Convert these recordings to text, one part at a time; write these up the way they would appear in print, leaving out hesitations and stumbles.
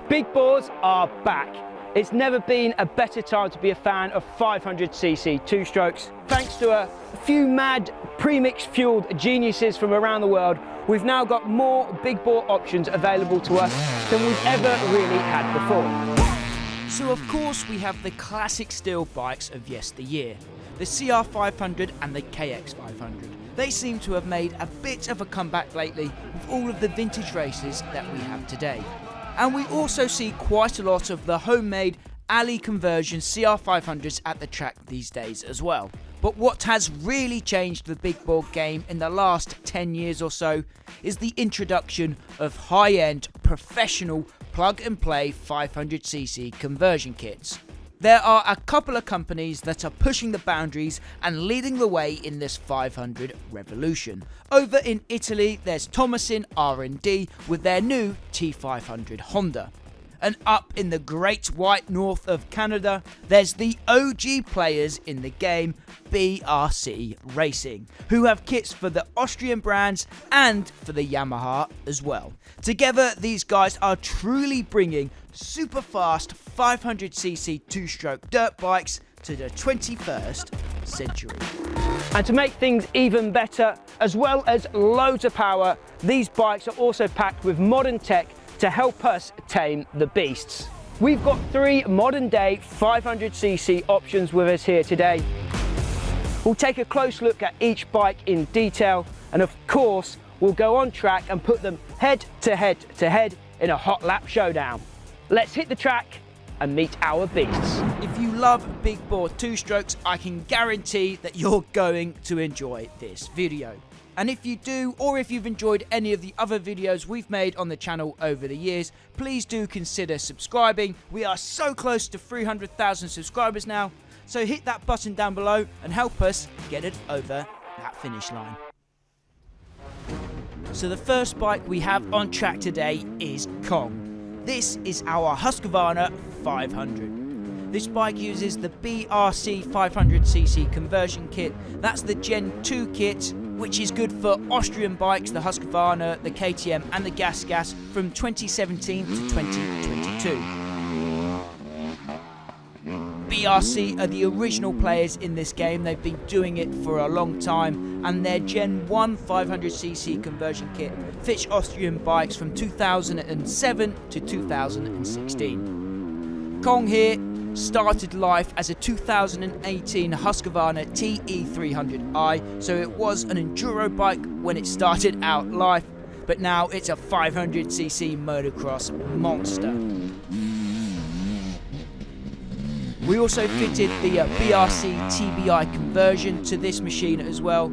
Big boards are back. It's never been a better time to be a fan of 500cc two-strokes. Thanks to a few mad premix fueled geniuses from around the world, we've now got more big bore options available to us than we've ever really had before. So of course we have the classic steel bikes of yesteryear, the CR500 and the KX500. They seem to have made a bit of a comeback lately with all of the vintage races that we have today. And we also see quite a lot of the homemade alley conversion CR500s at the track these days as well. But what has really changed the big bore game in the last 10 years or so is the introduction of high-end professional plug-and-play 500cc conversion kits. There are a couple of companies that are pushing the boundaries and leading the way in this 500 revolution. Over in Italy, there's Tomasin R&D with their new T500 Honda. And up in the great white north of Canada, there's the OG players in the game, BRC Racing, who have kits for the Austrian brands and for the Yamaha as well. Together, these guys are truly bringing super fast 500cc two-stroke dirt bikes to the 21st century. And to make things even better, as well as loads of power, these bikes are also packed with modern tech to help us tame the beasts. We've got 3 modern day 500cc options with us here today. We'll take a close look at each bike in detail, and of course, we'll go on track and put them head to head in a hot lap showdown. Let's hit the track and meet our beasts. If you love big bore two-strokes, I can guarantee that you're going to enjoy this video. And if you do, or if you've enjoyed any of the other videos we've made on the channel over the years, please do consider subscribing. We are so close to 300,000 subscribers now, so hit that button down below and help us get it over that finish line. So the first bike we have on track today is Kong. This is our Husqvarna 500. This bike uses the BRC 500cc conversion kit. That's the Gen 2 kit, which is good for Austrian bikes, the Husqvarna, the KTM and the Gas from 2017 to 2022. BRC are the original players in this game. They've been doing it for a long time, and their Gen 1 500cc conversion kit fits Austrian bikes from 2007 to 2016. Kong here started life as a 2018 Husqvarna TE300i, so it was an enduro bike when it started out life, but now it's a 500cc motocross monster. We also fitted the BRC TBI conversion to this machine as well.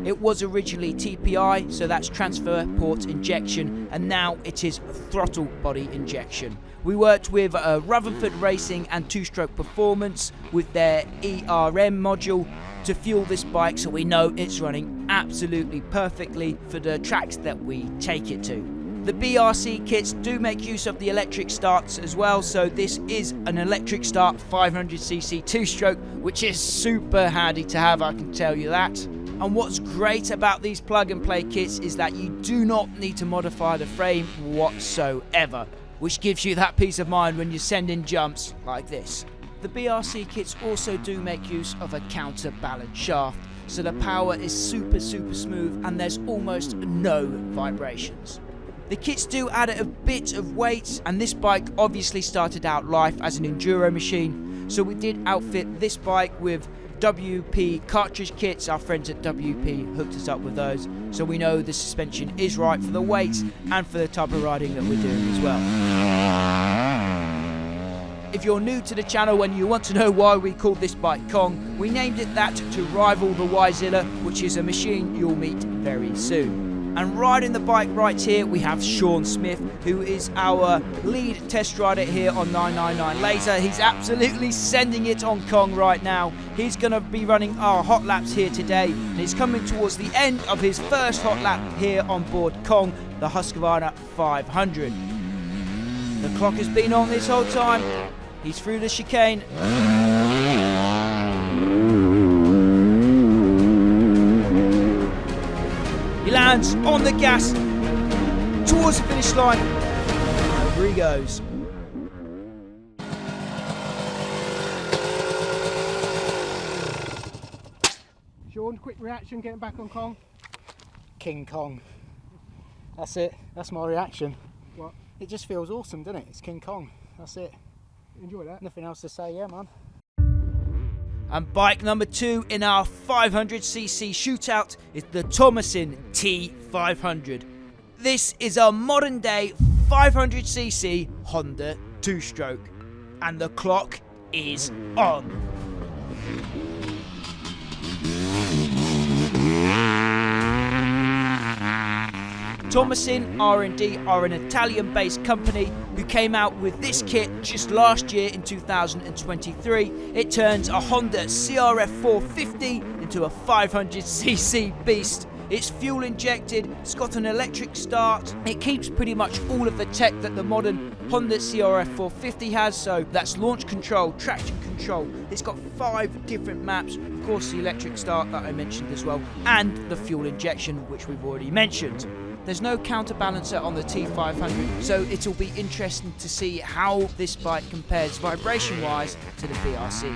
It was originally TPI, so that's transfer port injection, and now it is throttle body injection. We worked with Rutherford Racing and Two Stroke Performance with their ERM module to fuel this bike, so we know it's running absolutely perfectly for the tracks that we take it to. The BRC kits do make use of the electric starts as well, so this is an electric start 500cc two-stroke, which is super handy to have, I can tell you that. And what's great about these plug-and-play kits is that you do not need to modify the frame whatsoever, which gives you that peace of mind when you send in jumps like this. The BRC kits also do make use of a counterbalance shaft, so the power is super smooth and there's almost no vibrations. The kits do add a bit of weight, and this bike obviously started out life as an enduro machine, so we did outfit this bike with WP cartridge kits. Our friends at WP hooked us up with those, so we know the suspension is right for the weight and for the type of riding that we're doing as well. If you're new to the channel and you want to know why we called this bike Kong, we named it that to rival the YZM, which is a machine you'll meet very soon. And riding the bike right here, we have Sean Smith, who is our lead test rider here on 999 Laser. He's absolutely sending it on Kong right now. He's going to be running our hot laps here today, and he's coming towards the end of his first hot lap here on board Kong, the Husqvarna 500. The clock has been on this whole time. He's through the chicane. He lands on the gas towards the finish line. Over he goes. Sean, quick reaction getting back on Kong? King Kong. That's it. That's my reaction. What? It just feels awesome, doesn't it? It's King Kong. That's it. Enjoy that. Nothing else to say, yeah, man. And bike number 2 in our 500cc shootout is the Tomasin T500. This is a modern day 500cc Honda 2-stroke. And the clock is on. Tomasin R&D are an Italian-based company who came out with this kit just last year in 2023. It turns a Honda CRF 450 into a 500cc beast. It's fuel injected, it's got an electric start, it keeps pretty much all of the tech that the modern Honda CRF 450 has, so that's launch control, traction control, it's got 5 different maps, of course the electric start that I mentioned as well, and the fuel injection which we've already mentioned. There's no counterbalancer on the T500, so it'll be interesting to see how this bike compares vibration-wise to the BRC.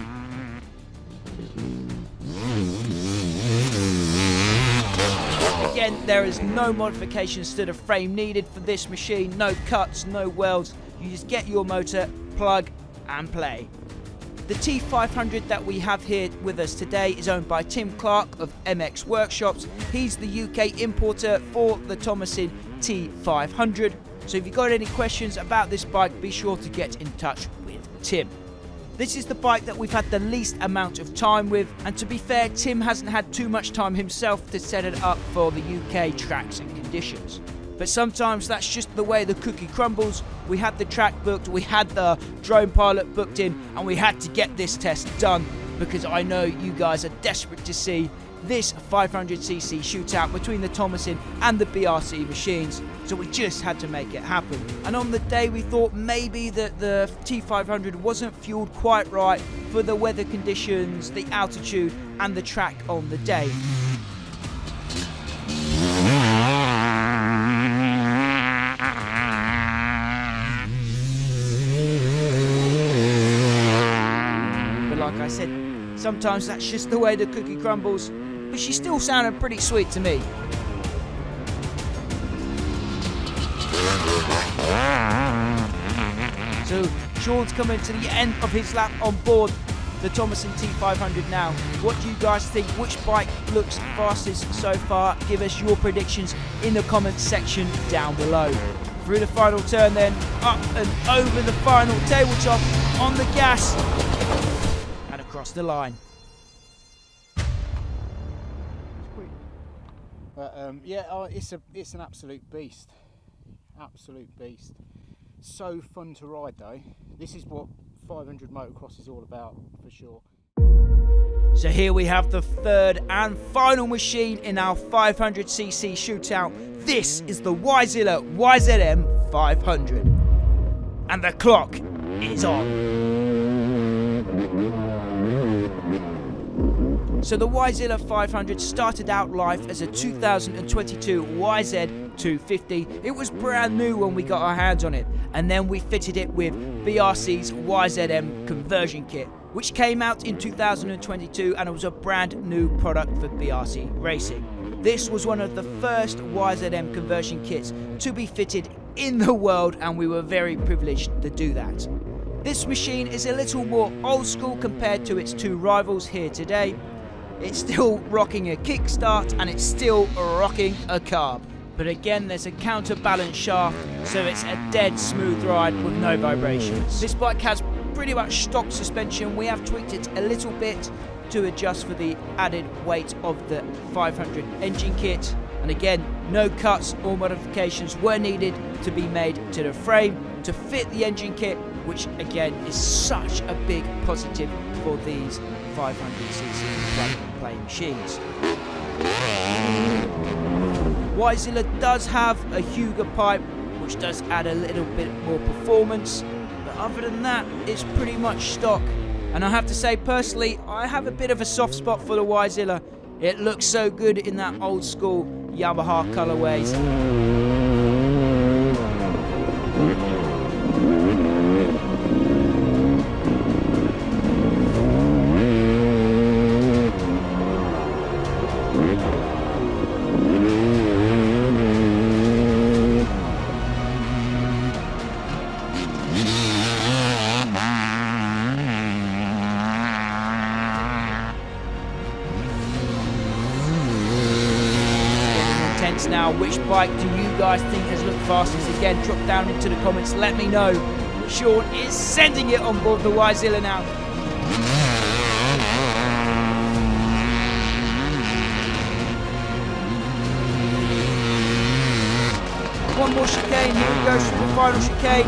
Again, there is no modifications to the frame needed for this machine, no cuts, no welds, you just get your motor, plug and play. The T500 that we have here with us today is owned by Tim Clark of MX Workshops. He's the UK importer for the Tomasin T500. So if you've got any questions about this bike, be sure to get in touch with Tim. This is the bike that we've had the least amount of time with, and to be fair, Tim hasn't had too much time himself to set it up for the UK tracks and conditions. But sometimes that's just the way the cookie crumbles. We had the track booked, we had the drone pilot booked in, and we had to get this test done because I know you guys are desperate to see this 500cc shootout between the Tomasin and the BRC machines, so we just had to make it happen. And on the day we thought maybe that the T500 wasn't fueled quite right for the weather conditions, the altitude and the track on the day. But like I said, sometimes that's just the way the cookie crumbles. But she still sounded pretty sweet to me. So Sean's coming to the end of his lap on board the Tomasin T500 now. What do you guys think? Which bike looks fastest so far? Give us your predictions in the comments section down below. Through the final turn then, up and over the final tabletop, on the gas, and across the line. It's an absolute beast. Absolute beast. So fun to ride though. This is what 500 motocross is all about for sure. So here we have the third and final machine in our 500cc shootout. This is the YZM 500. And the clock is on. So the YZM 500 started out life as a 2022 YZ250. It was brand new when we got our hands on it, and then we fitted it with BRC's YZM conversion kit, which came out in 2022, and it was a brand new product for BRC racing. This was one of the first YZM conversion kits to be fitted in the world, and we were very privileged to do that. This machine is a little more old school compared to its two rivals here today. It's still rocking a kickstart and it's still rocking a carb. But again, there's a counterbalance shaft, so it's a dead smooth ride with no vibrations. This bike has pretty much stock suspension. We have tweaked it a little bit to adjust for the added weight of the 500 engine kit. And again, no cuts or modifications were needed to be made to the frame to fit the engine kit, which again is such a big positive for these 500cc plug-and-play machines. YZM does have a Huger pipe, which does add a little bit more performance, but other than that, it's pretty much stock. And I have to say, personally, I have a bit of a soft spot for the YZM. It looks so good in that old school Yamaha colorways. now. Which bike do you guys think has looked fastest? Again, drop down into the comments, let me know. Sean is sending it on board the YZM now. One more chicane, here he goes for the final chicane.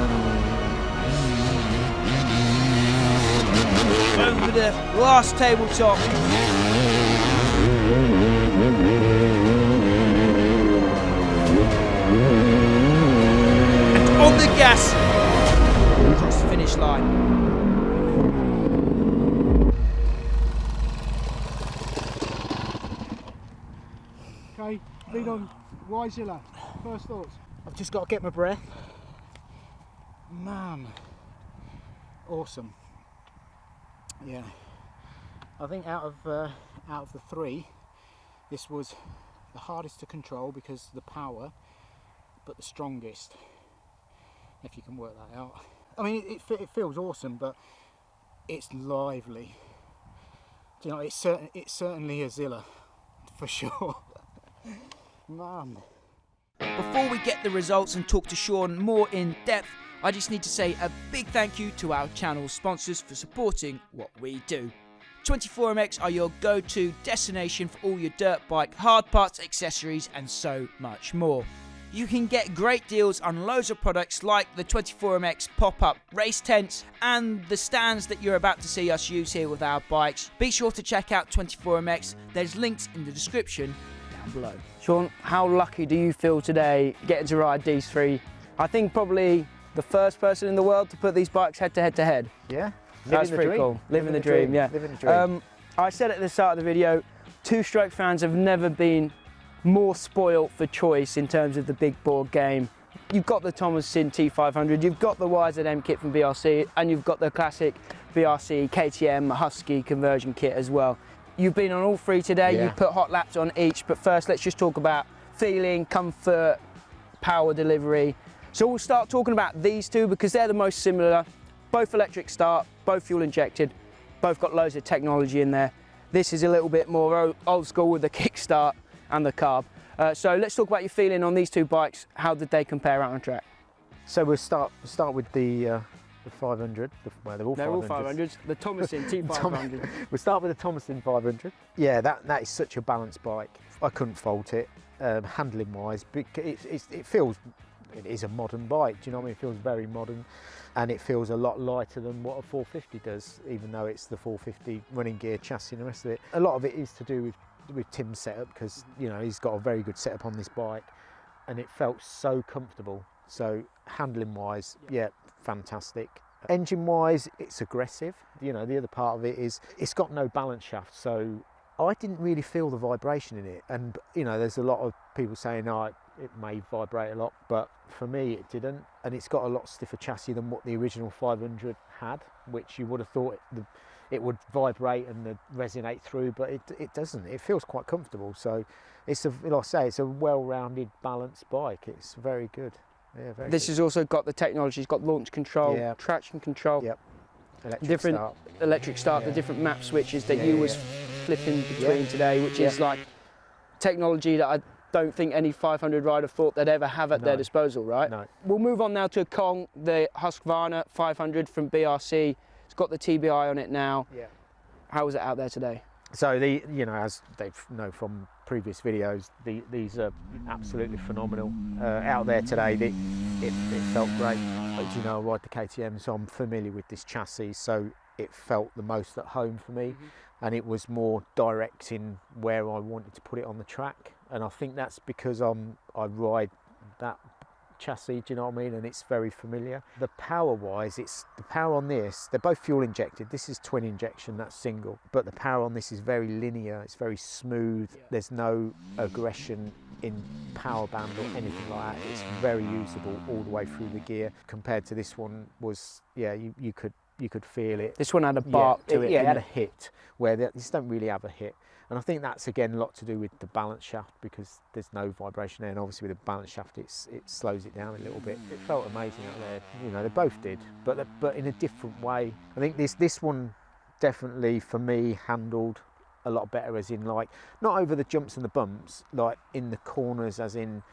Over the last tabletop. And on the gas, across the finish line. Okay, lead on YZM. First thoughts? I've just got to get my breath. Man, awesome. Yeah, I think out of the three, this was the hardest to control because of the power, but the strongest, if you can work that out. I mean, it feels awesome, but it's lively. You know, it's certainly a Zilla, for sure. Man. Before we get the results and talk to Sean more in depth, I just need to say a big thank you to our channel sponsors for supporting what we do. 24MX are your go-to destination for all your dirt bike hard parts, accessories and so much more. You can get great deals on loads of products like the 24MX pop-up race tents and the stands that you're about to see us use here with our bikes. Be sure to check out 24MX, there's links in the description down below. Sean, how lucky do you feel today getting to ride these three? I think probably the first person in the world to put these bikes head to head to head. Yeah, that's pretty cool. Living the dream, yeah. Living the dream. I said at the start of the video, two-stroke fans have never been more spoilt for choice in terms of the big board game. You've got the Tomasin T500, you've got the YZM kit from BRC, and you've got the classic BRC KTM Husky conversion kit as well. You've been on all three today, Yeah. You've put hot laps on each, but first let's just talk about feeling, comfort, power delivery. So we'll start talking about these two because they're the most similar. Both electric start, both fuel injected, both got loads of technology in there. This is a little bit more old school with the kickstart and the carb. So let's talk about your feeling on these two bikes. How did they compare out on track? So we'll start with the 500. Well, they're all 500s. The Tomasin T500. We'll start with the Tomasin 500. Yeah, that is such a balanced bike. I couldn't fault it, handling wise. It is a modern bike. Do you know what I mean? It feels very modern, and it feels a lot lighter than what a 450 does, even though it's the 450 running gear chassis and the rest of it. A lot of it is to do with Tim's setup because you know he's got a very good setup on this bike, and it felt so comfortable. So handling wise, yeah, fantastic. Engine wise, it's aggressive. You know, the other part of it is it's got no balance shaft, so I didn't really feel the vibration in it. And you know, there's a lot of people saying, oh, it may vibrate a lot, but for me it didn't. And it's got a lot stiffer chassis than what the original 500 had, which you would have thought it would vibrate and resonate through, but it doesn't. It feels quite comfortable. So it's like I say, it's a well-rounded, balanced bike. It's very good. Yeah, very This good. has also got the technology. It's got launch control, Yeah. traction control, Yep. different electric start, the different map switches that you was flipping between today, which is like technology that I don't think any 500 rider thought they'd ever have at their disposal, right? No. We'll move on now to Kong, the Husqvarna 500 from BRC. It's got the TBI on it now. Yeah. How was it out there today? So you know, as they know from previous videos, these are absolutely phenomenal. Out there today, it felt great. As you know, I ride the KTM, so I'm familiar with this chassis, so it felt the most at home for me, and it was more direct in where I wanted to put it on the track. And I think that's because I ride that chassis, do you know what I mean? And it's very familiar. The power wise, it's the power on this, they're both fuel injected. This is twin injection, that's single, but the power on this is very linear, it's very smooth. There's no aggression in power band or anything like that. It's very usable all the way through the gear. Compared to this one was, yeah, you could feel it. This one had a bark to it. Yeah, it had a didn't hit where these don't really have a hit. And I think that's again a lot to do with the balance shaft because there's no vibration there, and obviously with the balance shaft it slows it down a little bit. It felt amazing out there. You know, they both did, but in a different way. I think this one definitely for me handled a lot better, as in like not over the jumps and the bumps, like in the corners, as in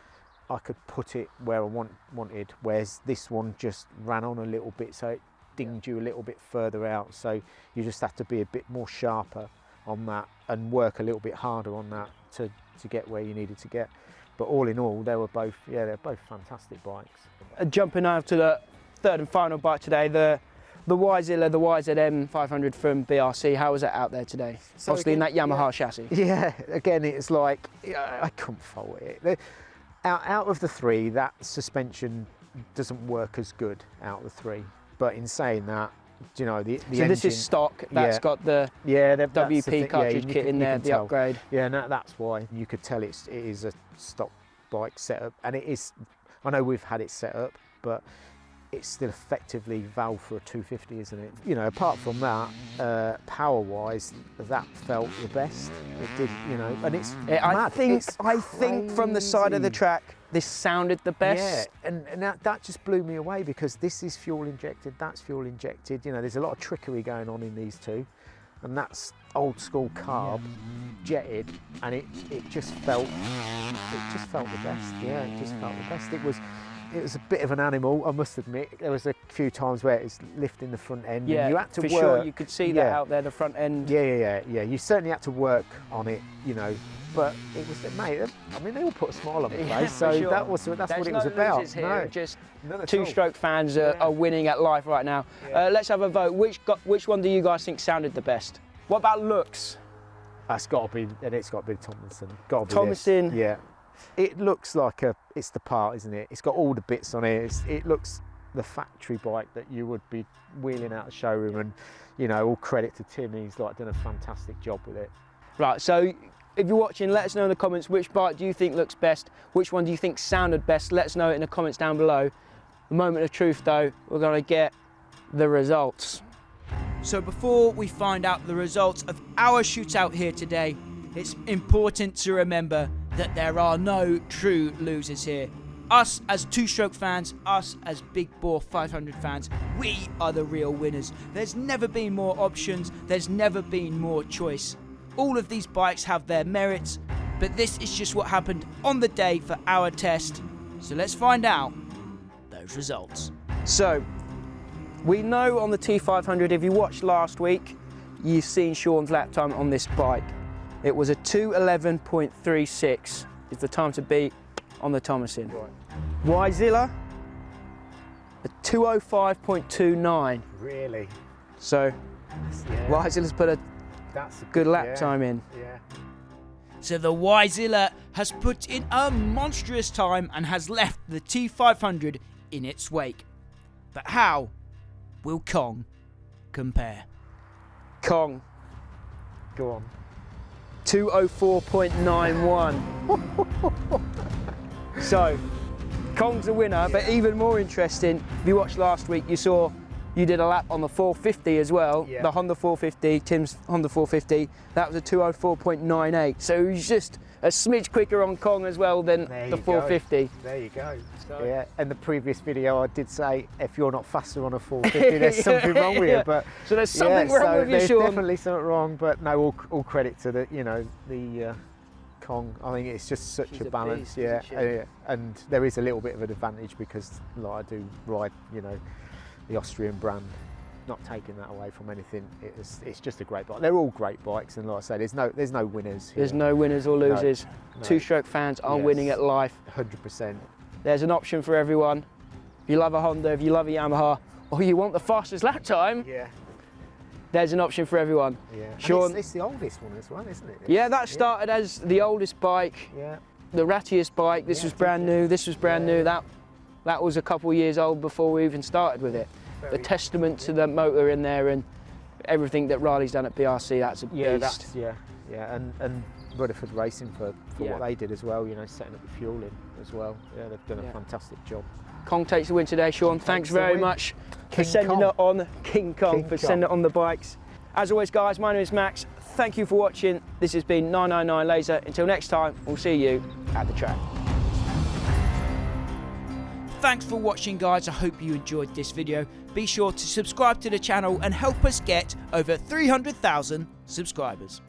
I could put it where I wanted, whereas this one just ran on a little bit, so it dinged you a little bit further out, so you just have to be a bit more sharper on that and work a little bit harder on that to get where you needed to get. But all in all, they're both fantastic bikes. Jumping now to the third and final bike today, the YZilla, the YZM 500 from BRC. How was that out there today? So obviously again, in that Yamaha chassis. Yeah, again, it's like, I couldn't fault it. Out of the three, that suspension doesn't work as good out of the three. But in saying that, you know, the engine, this is stock. That's got the WP cartridge kit in there, the upgrade. Yeah, and that's why you could tell it is a stock bike setup, and it is. I know we've had it set up, but it's still effectively valve for a 250, isn't it? You know, apart from that, power-wise, that felt the best. It did, you know, and it's mad. I think from the side of the track, this sounded the best. Yeah, and that just blew me away, because this is fuel injected, that's fuel injected. You know, there's a lot of trickery going on in these two, and that's old school carb, jetted, and it just felt the best. Yeah, it just felt the best. It was a bit of an animal, I must admit. There was a few times where it was lifting the front end. Yeah, and you had to for work. sure. You could see that out there, the front end. Yeah. You certainly had to work on it, you know. But it was, mate. I mean, they all put a smile on my face. So sure. that's what it was about. Here, no, just none two-stroke fans are winning at life right now. Yeah. Let's have a vote. Which one do you guys think sounded the best? What about looks? It's got to be Tomasin. Tomasin. Yeah. It looks like it's the part, isn't it? It's got all the bits on it. It looks the factory bike that you would be wheeling out the showroom, and you know, all credit to Tim. He's like done a fantastic job with it. Right. So if you're watching, let us know in the comments which bike do you think looks best. Which one do you think sounded best? Let us know it in the comments down below. The moment of truth, though, we're gonna get the results. So before we find out the results of our shootout here today, it's important to remember that there are no true losers here. Us as two-stroke fans, us as Big Bore 500 fans, we are the real winners. There's never been more options, there's never been more choice. All of these bikes have their merits, but this is just what happened on the day for our test. So let's find out those results. So we know on the T500, if you watched last week, you've seen Sean's lap time on this bike. It was a 2:11.36 is the time to beat on the Tomasin. Right. YZilla, a 2:05.29. Really? So YZilla's put a good lap time in. Yeah. So the YZilla has put in a monstrous time and has left the T500 in its wake. But how will Kong compare? Kong, Go on. 2:04.91. So Kong's the winner, but even more interesting, if you watched last week, you saw you did a lap on the 450 as well, the Honda 450, Tim's Honda 450. That was a 2:04.98. So it was just a smidge quicker on Kong as well than the 450. There you go. So. Yeah, in the previous video I did say if you're not faster on a 450, there's something wrong with you. But so there's something wrong with you, there's Sean. definitely something wrong. But no, all credit to the Kong. I think it's just such a balance. Beast, and there is a little bit of an advantage because I do ride, the Austrian brand. Not taking that away from anything. It's just a great bike. They're all great bikes, and like I say, there's no winners here. There's no winners or losers. No. Two-stroke fans are winning at life. 100%. There's an option for everyone. If you love a Honda, if you love a Yamaha, or you want the fastest lap time, there's an option for everyone. Yeah. Sean, it's the oldest one as well, isn't it? Yeah, that started as the oldest bike, the rattiest bike. This was brand new. This was brand new. That was a couple of years old before we even started with it. The testament to the motor in there and everything that Riley's done at BRC. That's a beast. And Rutherford Racing for what they did as well. Setting up the fuel in as well. Yeah, they've done a fantastic job. Kong takes the win today, Sean. Thanks very much for sending it on. King Kong for sending it on the bikes. As always, guys, my name is Max. Thank you for watching. This has been 999 Laser. Until next time, we'll see you at the track. Thanks for watching, guys. I hope you enjoyed this video. Be sure to subscribe to the channel and help us get over 300,000 subscribers.